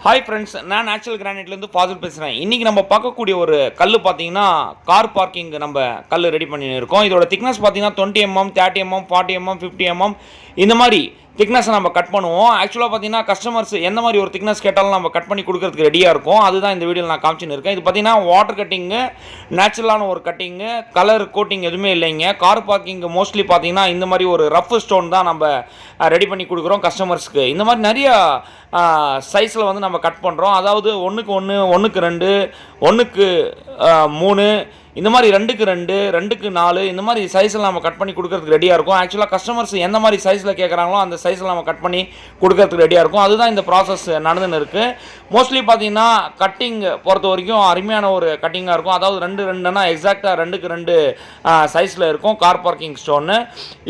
Hi friends, நான் natural கிரானைட்லேருந்து Fazil பேசுகிறேன். இன்றைக்கி நம்ம பார்க்கக்கூடிய ஒரு கல் பார்த்தீங்கன்னா கார் பார்க்கிங் நம்ம கல் ரெடி பண்ணியிருக்கோம். இதோட திக்னஸ் பார்த்தீங்கன்னா 20 mm, 30 mm, 40 mm, 50 mm இந்த மாதிரி திக்னஸை நம்ம கட் பண்ணுவோம். ஆக்சுவலாக பார்த்தீங்கன்னா கஸ்டமர்ஸ் எந்த மாதிரி ஒரு திக்னஸ் கேட்டாலும் நம்ம கட் பண்ணி கொடுக்கறதுக்கு ரெடியாக இருக்கும். அதுதான் இந்த வீடியோவில் நான் காமிச்சுன்னு இருக்கேன். இது பார்த்தீங்கன்னா வாட்டர் கட்டிங்கு, நேச்சுரலான ஒரு கட்டிங்கு, கலர் கோட்டிங் எதுவுமே இல்லைங்க. கார் பார்க்கிங் மோஸ்ட்லி பார்த்தீங்கன்னா இந்த மாதிரி ஒரு ரஃப் ஸ்டோன் தான் நம்ம ரெடி பண்ணி கொடுக்குறோம் கஸ்டமர்ஸ்க்கு. இந்த மாதிரி நிறையா சைஸில் வந்து நம்ம கட் பண்ணுறோம். அதாவது 1க்கு 1, 1க்கு 2, 1க்கு 3 இந்த மாதிரி 2க்கு 2, 2க்கு 4 இந்த மாதிரி சைஸில் நம்ம கட் பண்ணி கொடுக்கறதுக்கு ரெடியாக இருக்கும். ஆக்சுவலாக கஸ்டமர்ஸ் எந்த மாதிரி சைஸில் கேட்குறாங்களோ அந்த சைஸில் நம்ம கட் பண்ணி கொடுக்கறதுக்கு ரெடியாக இருக்கும். அதுதான் இந்த ப்ராசஸ் நடந்துன்னு இருக்குது. மோஸ்ட்லி பார்த்தீங்கன்னா கட்டிங் பொறுத்த வரைக்கும் அருமையான ஒரு கட்டிங்காக இருக்கும். அதாவது 2ன்னா எக்ஸாக்டாக 2க்கு 2 சைஸில் இருக்கும் கார் பார்க்கிங் ஸ்டோன்னு.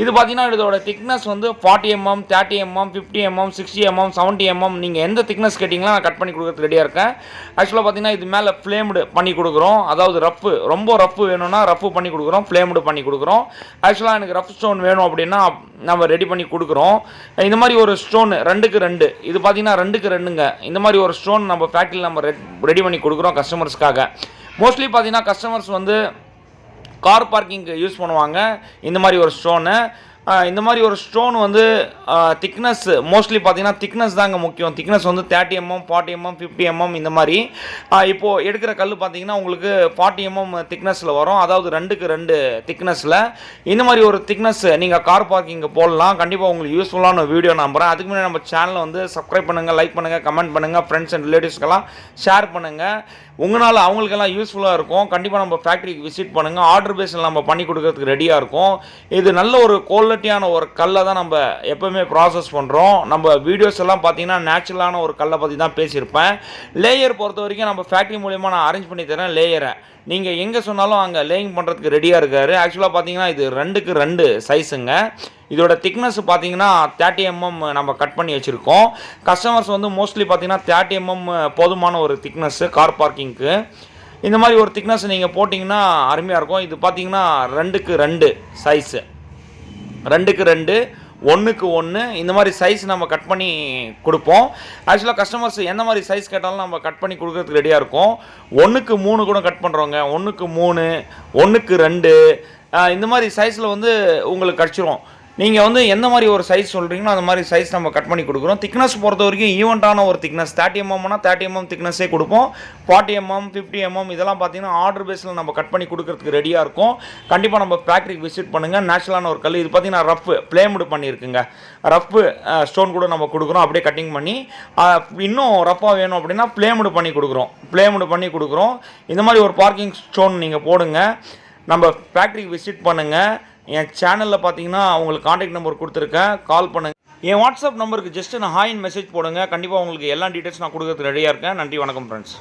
இது பார்த்தீங்கன்னா இதோட திக்னஸ் வந்து 40 mm, 30 mm, 50 mm, 60 mm, 70 mm நீங்கள் எந்த திக்னஸ் கேட்டிங்களோ நான் கட் பண்ணி கொடுக்கறதுக்கு ரெடியாக இருக்கேன். ஆக்சுவலாக பார்த்தீங்கன்னா இது மேலே ஃப்ளேம்டு பண்ணி கொடுக்குறோம். அதாவது ரொம்ப ரஃப் வேணும்னா ரஃப் பண்ணி கொடுக்குறோம், ஃப்ளேம்டு பண்ணி கொடுக்குறோம். ஆக்சுவலாக எனக்கு ரஃப் ஸ்டோன் வேணும் அப்படின்னா நம்ம ரெடி பண்ணி கொடுக்குறோம். இந்த மாதிரி ஒரு ஸ்டோன் 2க்கு 2 இது பார்த்தீங்கன்னா 2க்கு 2ங்க. இந்த மாதிரி ஒரு ஸ்டோன் நம்ம ஃபேக்ட்ரியில் நம்ம ரெடி பண்ணி கொடுக்குறோம் கஸ்டமர்ஸ்க்காக. மோஸ்ட்லி பார்த்தீங்கன்னா கஸ்டமர்ஸ் வந்து கார் பார்க்கிங்க்கு யூஸ் பண்ணுவாங்க இந்த மாதிரி ஒரு ஸ்டோனு. இந்த மாதிரி ஒரு ஸ்டோன் வந்து திக்னஸ் மோஸ்ட்லி பார்த்தீங்கன்னா திக்னஸ் தாங்க முக்கியம். திக்னஸ் வந்து 30 mm, 40 mm, 50 mm இந்த மாதிரி. இப்போது எடுக்கிற கல் பார்த்தீங்கன்னா உங்களுக்கு 40 mm திக்னஸில் வரும். அதாவது 2க்கு 2 திக்னஸில் இந்த மாதிரி ஒரு திக்னஸ் நீங்கள் கார் பார்க்கிங்கு போடலாம். கண்டிப்பாக உங்களுக்கு யூஸ்ஃபுல்லான வீடியோ நம்புகிறேன். அதுக்கு முன்னாடி நம்ம சேனலை வந்து சப்ஸ்கிரைப் பண்ணுங்கள், லைக் பண்ணுங்கள், கமெண்ட் பண்ணுங்கள், ஃப்ரெண்ட்ஸ் அண்ட் ரிலேட்டிவ்ஸ்க்கெல்லாம் ஷேர் பண்ணுங்கள். உங்களால் அவங்களுக்கெல்லாம் யூஸ்ஃபுல்லாக இருக்கும். கண்டிப்பாக நம்ம ஃபேக்ட்ரிக்கு விசிட் பண்ணுங்கள். ஆர்டர் பேஸில் நம்ம பண்ணி கொடுக்கறதுக்கு ரெடியாக இருக்கும். இது நல்ல ஒரு குவாலிட்டியான ஒரு கல்லை தான் நம்ம எப்போவுமே ப்ராசஸ் பண்ணுறோம். நம்ம வீடியோஸ் எல்லாம் பார்த்தீங்கன்னா நேச்சுரலான ஒரு கல்லை பற்றி தான் பேசியிருப்பேன். லேயர் பொறுத்த வரைக்கும் நம்ம ஃபேக்ட்ரி மூலிமா நான் அரேஞ்ச் பண்ணி தரேன். லேயரை நீங்கள் எங்கே சொன்னாலும் அங்கே லேயிங் பண்ணுறதுக்கு ரெடியாக இருக்கார். ஆக்சுவலாக பார்த்தீங்கன்னா இது 2க்கு 2 சைஸுங்க. இதோட திக்னஸ் பார்த்தீங்கன்னா 30 mm நம்ம கட் பண்ணி வச்சுருக்கோம். கஸ்டமர்ஸ் வந்து மோஸ்ட்லி பார்த்தீங்கன்னா 30 mm போதுமான ஒரு திக்னஸ்ஸு கார் பார்க்கிங்க்கு. இந்த மாதிரி ஒரு திக்னஸ் நீங்கள் போட்டிங்கன்னா அருமையாக இருக்கும். இது பார்த்தீங்கன்னா 2க்கு 2 சைஸு, 2க்கு 2, 1க்கு 1 இந்த மாதிரி சைஸ் நம்ம கட் பண்ணி கொடுப்போம். ஆக்சுவலாக கஸ்டமர்ஸ் எந்த மாதிரி சைஸ் கேட்டாலும் நம்ம கட் பண்ணி கொடுக்கறதுக்கு ரெடியாக இருக்கும். 1க்கு 3 கூட கட் பண்ணுறோங்க. 1க்கு 3, 1க்கு 2 இந்த மாதிரி சைஸில் வந்து உங்களுக்கு கிடச்சிரும். நீங்கள் வந்து எந்த மாதிரி ஒரு சைஸ் சொல்கிறீங்களோ அந்த மாதிரி சைஸ் நம்ம கட் பண்ணி கொடுக்குறோம். திக்னஸ் பொறுத்த வரைக்கும் ஈவெண்ட்டான ஒரு திக்னஸ் 30 mmனா 30 mm திக்னஸே கொடுப்போம். 40 mm, 50 mm இதெல்லாம் பார்த்தீங்கன்னா ஆர்டர் பேஸில் நம்ம கட் பண்ணி கொடுக்கறதுக்கு ரெடியாக இருக்கும். கண்டிப்பாக நம்ம ஃபேக்ட்ரிக்கு விசிட் பண்ணுங்கள். நேச்சுரலான ஒரு கல். இது பார்த்தீங்கன்னா ரஃப் ஃப்ளேம்டு பண்ணியிருக்குங்க. ரஃப் ஸ்டோன் கூட நம்ம கொடுக்குறோம் அப்படியே கட்டிங் பண்ணி. இன்னும் ரஃப்பாக வேணும் அப்படின்னா ஃப்ளேம்டு பண்ணி கொடுக்குறோம். இந்த மாதிரி ஒரு பார்க்கிங் ஸ்டோன் நீங்கள் போடுங்க. நம்ம ஃபேக்ட்ரிக்கு விசிட் பண்ணுங்கள். என் சேனலில் பார்த்தீங்கன்னா உங்களுக்கு காண்டாக்ட் நம்பர் கொடுத்துருக்கேன், கால் பண்ணுங்கள். என் வாட்ஸ்அப் நம்பருக்கு ஜஸ்ட் நான் ஹாய்னு மெசேஜ் போடுங்க. கண்டிப்பாக உங்களுக்கு எல்லா டீட்டெயில்ஸ் நான் கொடுக்கறதுக்கு ரெடியாக இருக்கேன். நன்றி, வணக்கம் ஃப்ரெண்ட்ஸ்.